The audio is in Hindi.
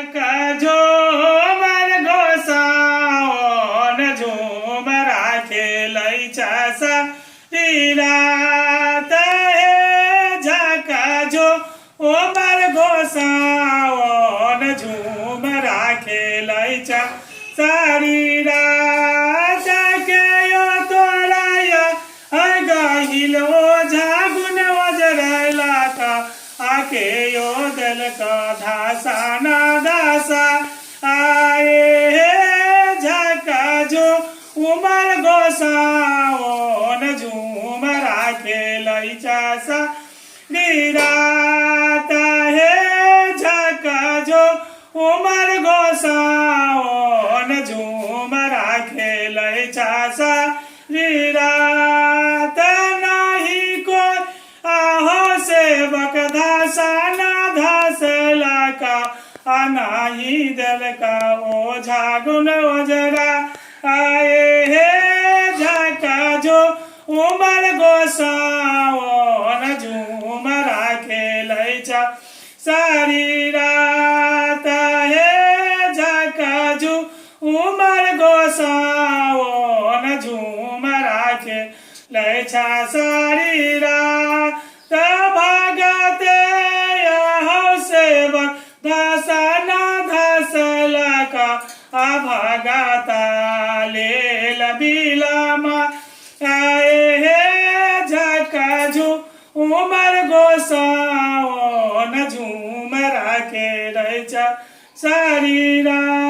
झका झोमर गोसाओन झुमरा खेलैछा सारीरात हे झका झोमर गोसाओन झुमरा खेलैछा सारीरात के यो तोराया गहिलो झागुन वजरैला का आके यो दल का धासा ना धासा आए हे झका झुमर गोसाओन झुमरा खेलैछा सारीरात हे झका झुमर गोसाओन झुमरा खेलैछा सारीरात नाही को आहो सेवक धासा ना धासला का अनाही दल का ओझा गुण ओझरा आए हे झका झुमर गोसाओन झुमरा खेलैछा सारीरात हे झका झुमर गोसाओन झुमरा खेलैछा सारीरात भागते आहो सेवक धासा ना धासला का अभागाता लेल बिलामा आए हे झका झुमर गोसाओन झुमरा खेलैछा सारीरात।